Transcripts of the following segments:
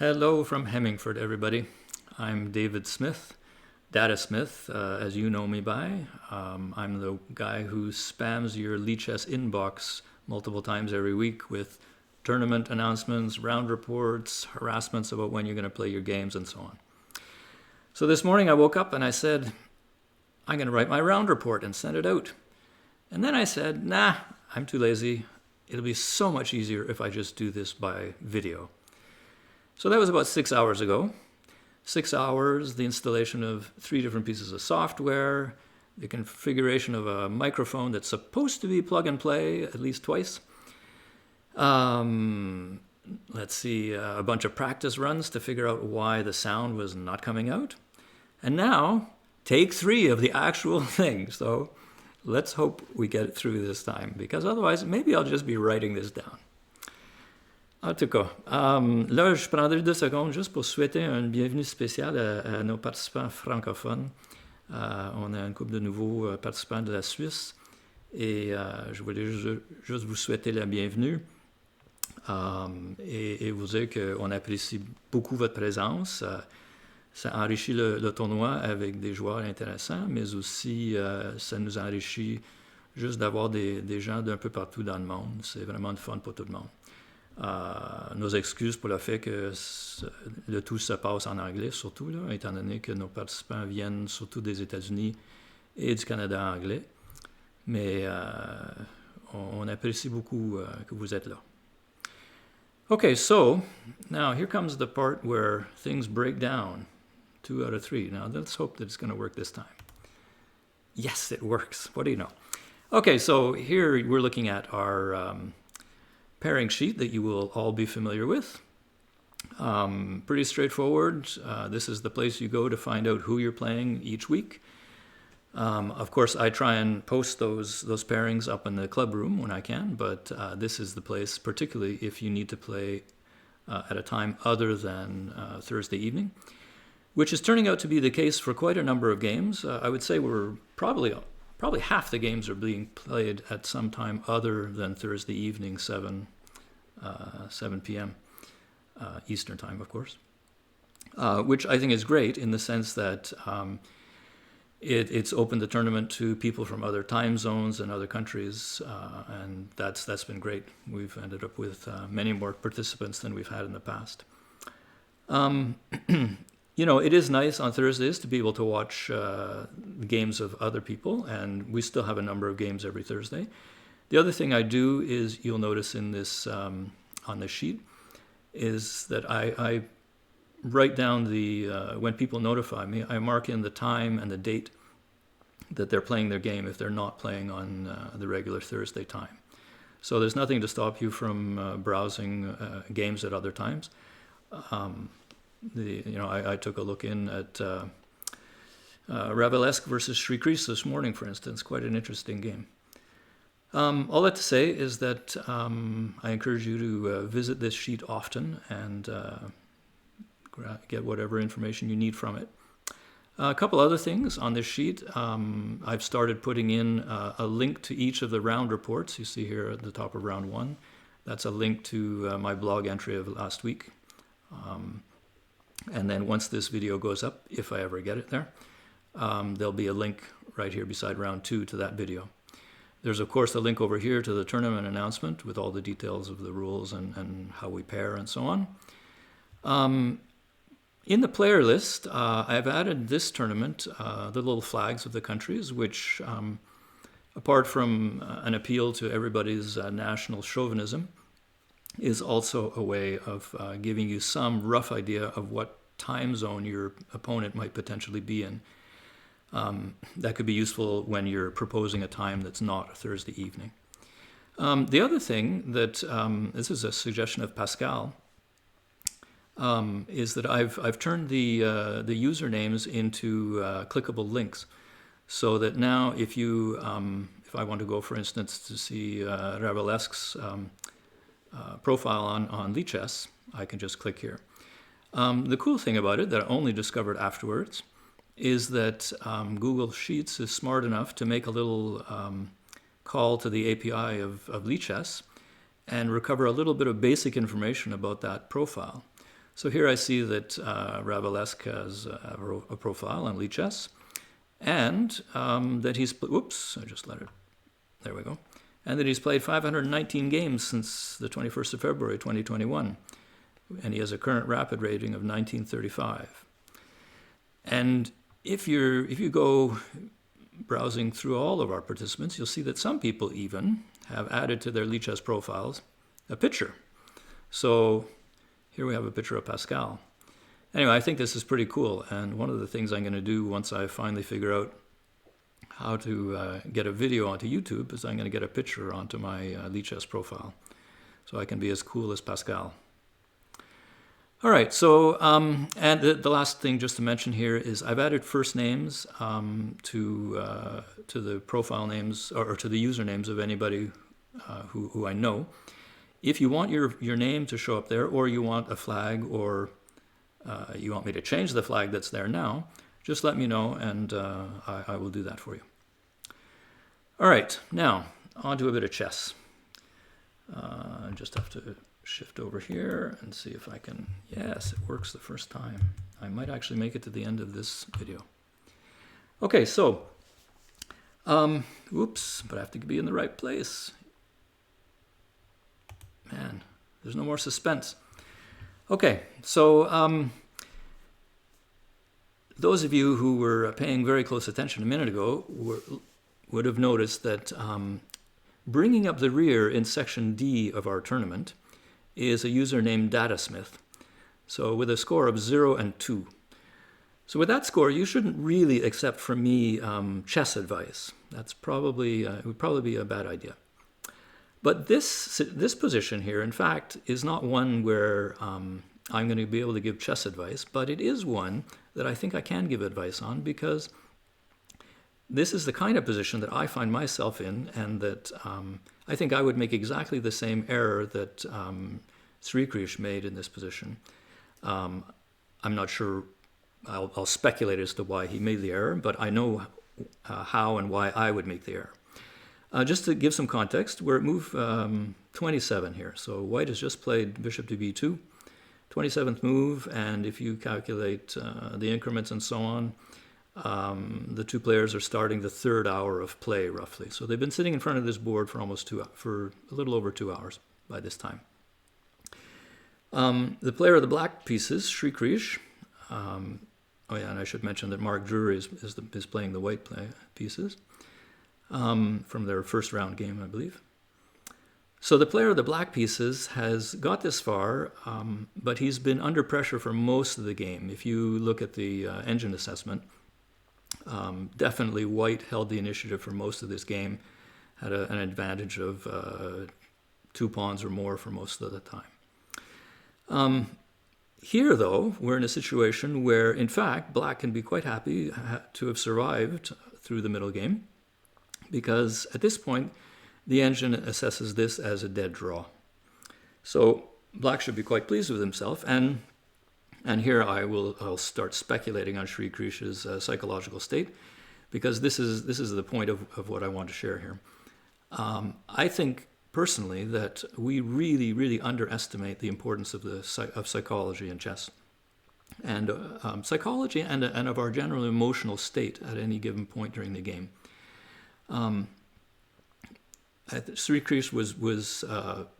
Hello from Hemmingford, everybody. I'm David Smith, Data Smith, as you know me by. I'm the guy who spams your Lichess inbox multiple times every week with tournament announcements, round reports, harassments about when you're going to play your games, and so on. So this morning I woke up and I said, I'm going to write my round report and send it out. And then I said, nah, I'm too lazy. It'll be so much easier if I just do this by video. So that was about 6 hours ago. 6 hours, the installation of 3 different pieces of software, the configuration of a microphone that's supposed to be plug and play at least twice. A bunch of practice runs to figure out why the sound was not coming out. And now, take 3 of the actual thing. So let's hope we get it through this time, because otherwise maybe I'll just be writing this down. En tout cas, là, je prendrai 2 secondes juste pour souhaiter une bienvenue spéciale à nos participants francophones. On a une couple de nouveaux participants de la Suisse et je voulais juste vous souhaiter la bienvenue et vous dire qu'on apprécie beaucoup votre présence. Ça enrichit le tournoi avec des joueurs intéressants, mais aussi ça nous enrichit juste d'avoir des gens d'un peu partout dans le monde. C'est vraiment le fun pour tout le monde. Nos excuses pour le fait que le tout se passe en anglais, surtout, là, étant donné que nos participants viennent surtout des États-Unis et du Canada anglais. Mais on apprécie beaucoup que vous êtes là. Okay, so now here comes the part where things break down. 2 out of 3. Now let's hope that it's going to work this time. Yes, it works. What do you know? Okay, so here we're looking at our pairing sheet that you will all be familiar with. Pretty straightforward. This is the place you go to find out who you're playing each week. Of course, I try and post those pairings up in the club room when I can, but this is the place, particularly if you need to play at a time other than Thursday evening, which is turning out to be the case for quite a number of games. I would say we're probably half the games are being played at some time other than Thursday evening, 7 p.m. Eastern time, of course, which I think is great in the sense that it's opened the tournament to people from other time zones and other countries, and that's been great. We've ended up with many more participants than we've had in the past. You know, it is nice on Thursdays to be able to watch games of other people, and we still have a number of games every Thursday. The other thing I do is, you'll notice in this on this sheet, is that I write down when people notify me, I mark in the time and the date that they're playing their game if they're not playing on the regular Thursday time. So there's nothing to stop you from browsing games at other times. I took a look in at Ravelesque versus Sri Krish this morning, for instance. Quite an interesting game. All that to say is that I encourage you to visit this sheet often and get whatever information you need from it. A couple other things on this sheet. I've started putting in a link to each of the round reports. You see here at the top of round 1. That's a link to my blog entry of last week. And then once this video goes up, if I ever get it there, there'll be a link right here beside round 2 to that video. There's, of course, a link over here to the tournament announcement with all the details of the rules and how we pair and so on. In the player list, I've added this tournament, the little flags of the countries, which, apart from an appeal to everybody's national chauvinism, is also a way of giving you some rough idea of what time zone your opponent might potentially be in. That could be useful when you're proposing a time that's not a Thursday evening. The other thing that, this is a suggestion of Pascal, is that I've turned the usernames into clickable links, so that now if I want to go, for instance, to see Ravelesque's profile on Lichess, I can just click here. The cool thing about it that I only discovered afterwards is that Google Sheets is smart enough to make a little call to the API of Lichess and recover a little bit of basic information about that profile. So here I see that Ravelesque has a profile on Lichess, and that he's, whoops, I just let it, there we go, and that he's played 519 games since the 21st of February 2021, and he has a current rapid rating of 1935. And if you go browsing through all of our participants, you'll see that some people even have added to their Lichess profiles a picture. So here we have a picture of Pascal. Anyway, I think this is pretty cool, and one of the things I'm going to do once I finally figure out how to get a video onto YouTube is I'm going to get a picture onto my Lichess profile, so I can be as cool as Pascal. All right, so, and the last thing just to mention here is I've added first names to the profile names, or to the usernames of anybody who I know. If you want your name to show up there, or you want a flag, or you want me to change the flag that's there now, just let me know, and I will do that for you. All right, now on to a bit of chess. I just have to shift over here and see if I can, yes, it works the first time. I might actually make it to the end of this video. Okay, so, oops, but I have to be in the right place. Man, there's no more suspense. Okay, so those of you who were paying very close attention a minute ago would have noticed that bringing up the rear in section D of our tournament is a user named Datasmith, so with a score of 0 and 2. So with that score, you shouldn't really accept from me chess advice. That's probably, it would probably be a bad idea. But this position here, in fact, is not one where I'm going to be able to give chess advice, but it is one that I think I can give advice on, because this is the kind of position that I find myself in, and that I think I would make exactly the same error that Sri Krish made in this position. I'm not sure, I'll speculate as to why he made the error, but I know how and why I would make the error. Just to give some context, we're at move 27 here. So white has just played bishop to b2, 27th move, and if you calculate the increments and so on, the two players are starting the third hour of play, roughly. So they've been sitting in front of this board for a little over 2 hours by this time. The player of the black pieces, Sri Krish, oh yeah, and I should mention that Mark Drury is playing the white pieces. From their first round game, I believe. So the player of the black pieces has got this far, but he's been under pressure for most of the game. If you look at the engine assessment, definitely white held the initiative for most of this game, had an advantage of 2 pawns or more for most of the time. Here, though, we're in a situation where, in fact, black can be quite happy to have survived through the middle game, because at this point, the engine assesses this as a dead draw. So black should be quite pleased with himself, and here I'll start speculating on Sri Krish's psychological state, because this is the point of what I want to share here. I think personally that we really, really underestimate the importance of psychology in chess, and psychology and of our general emotional state at any given point during the game. Sri Krish was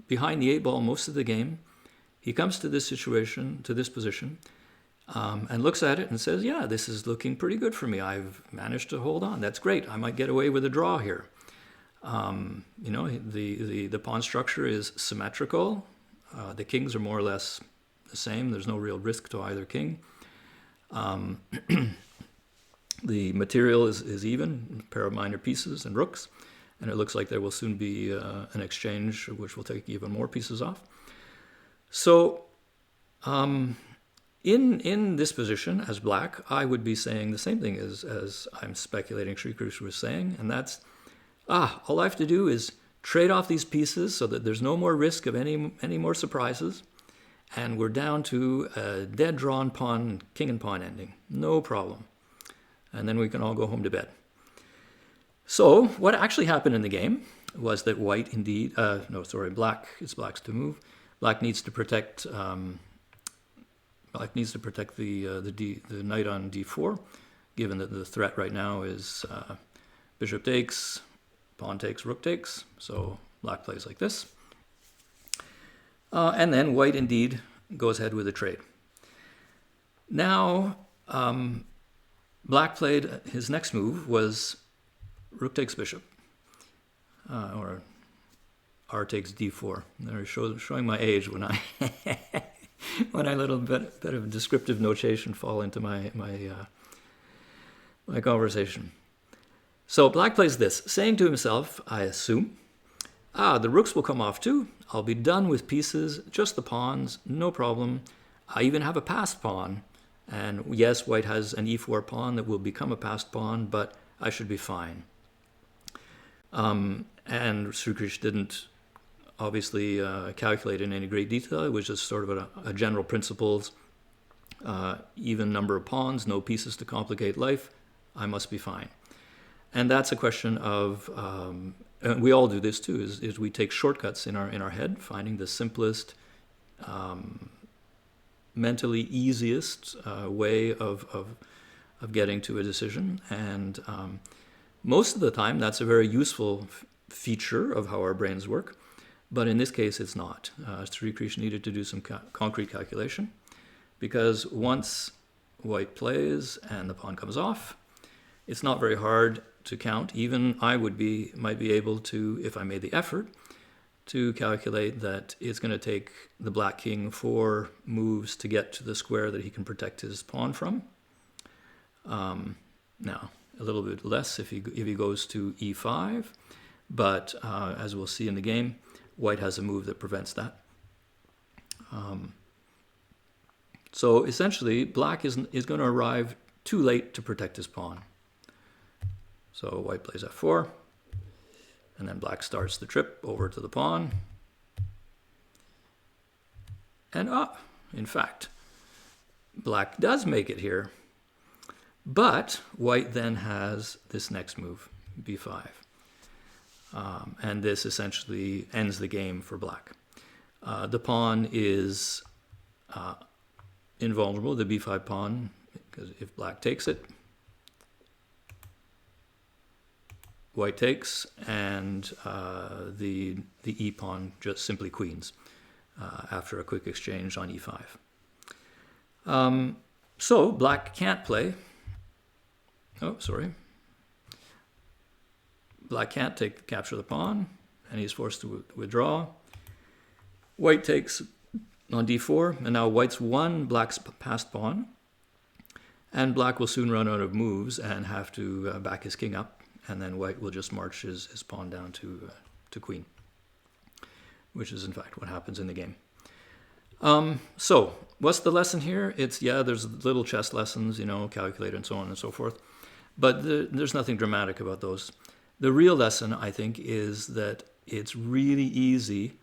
behind the 8 ball most of the game. He comes to this situation, to this position, and looks at it and says, yeah, this is looking pretty good for me. I've managed to hold on. That's great. I might get away with a draw here. You know, the pawn structure is symmetrical. The kings are more or less the same. There's no real risk to either king. The material is even, a pair of minor pieces and rooks, and it looks like there will soon be an exchange which will take even more pieces off. So in this position as black, I would be saying the same thing as I'm speculating Sri Krish was saying, and that's, all I have to do is trade off these pieces so that there's no more risk of any more surprises, and we're down to a dead drawn pawn, king and pawn ending. No problem. And then we can all go home to bed. So what actually happened in the game was that white indeed, black, it's black's to move. Black needs to protect Black needs to protect the knight on d4, given that the threat right now is bishop takes, pawn takes, rook takes. So black plays like this. And then white indeed goes ahead with a trade. Now, black played, his next move was rook takes bishop, or r takes d4. They're showing my age when I when I little bit of descriptive notation fall into my conversation. So black plays this, saying to himself, I assume, the rooks will come off too. I'll be done with pieces, just the pawns, no problem. I even have a passed pawn. And yes, white has an e4 pawn that will become a passed pawn, but I should be fine. And Srikrish didn't obviously calculate in any great detail. It was just sort of a general principles, even number of pawns, no pieces to complicate life. I must be fine. And that's a question of, and we all do this too, is we take shortcuts in our head, finding the simplest, mentally easiest way of getting to a decision. And most of the time, that's a very useful feature of how our brains work. But in this case, it's not. Srikrish needed to do some concrete calculation, because once white plays and the pawn comes off, it's not very hard to count. Even I might be able to, if I made the effort, to calculate that it's going to take the black king 4 moves to get to the square that he can protect his pawn from. Now, a little bit less if he goes to e5, but as we'll see in the game, white has a move that prevents that. So essentially, black is going to arrive too late to protect his pawn. So white plays f4, and then black starts the trip over to the pawn. And in fact, black does make it here, but white then has this next move, b5. And this essentially ends the game for black. The pawn is invulnerable, the b5 pawn, because if black takes it, white takes, and the e pawn just simply queens after a quick exchange on e5. So black can't play. Oh, sorry. Black can't capture the pawn, and he's forced to withdraw. White takes on d4, and now white's won black's passed pawn, and black will soon run out of moves and have to back his king up, and then white will just march his pawn down to queen, which is in fact what happens in the game. So what's the lesson here? There's little chess lessons, calculate and so on and so forth, but there's nothing dramatic about those. The real lesson, I think, is that it's really easy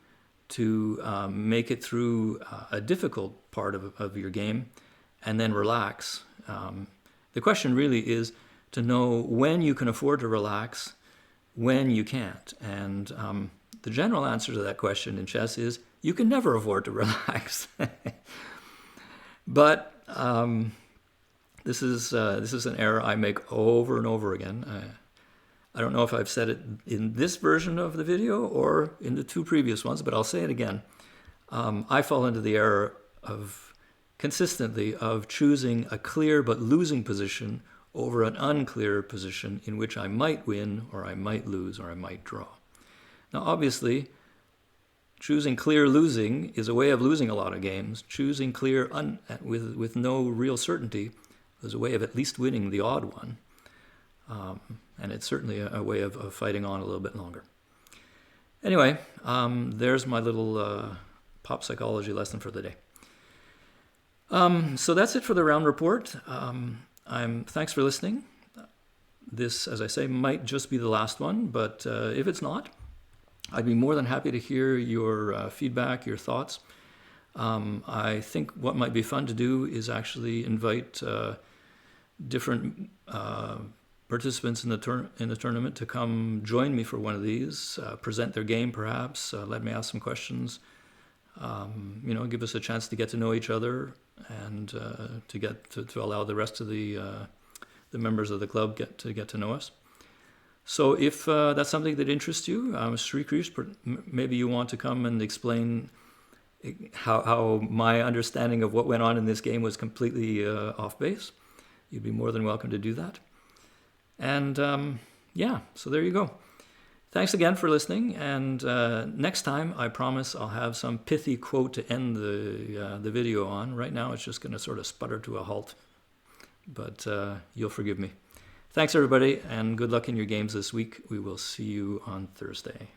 to make it through a difficult part of your game and then relax. The question really is to know when you can afford to relax, when you can't. And the general answer to that question in chess is you can never afford to relax. But this is an error I make over and over again. I don't know if I've said it in this version of the video or in the 2 previous ones, but I'll say it again. I fall into the error consistently of choosing a clear but losing position over an unclear position in which I might win, or I might lose, or I might draw. Now, obviously, choosing clear losing is a way of losing a lot of games. Choosing clear with no real certainty is a way of at least winning the odd one. And it's certainly a way of fighting on a little bit longer. Anyway, there's my little pop psychology lesson for the day. So that's it for the round report. Thanks for listening. This, as I say, might just be the last one, but if it's not, I'd be more than happy to hear your feedback, your thoughts. I think what might be fun to do is actually invite different participants in the tournament to come join me for one of these, present their game perhaps, let me ask some questions, give us a chance to get to know each other and to get to allow the rest of the members of the club get to know us. So if that's something that interests you, Sri Krish, maybe you want to come and explain how my understanding of what went on in this game was completely off base. You'd be more than welcome to do that. And yeah, so there you go. Thanks again for listening, and next time I promise I'll have some pithy quote to end the video on. Right now it's just going to sort of sputter to a halt, but you'll forgive me. Thanks everybody, and good luck in your games this week. We will see you on Thursday.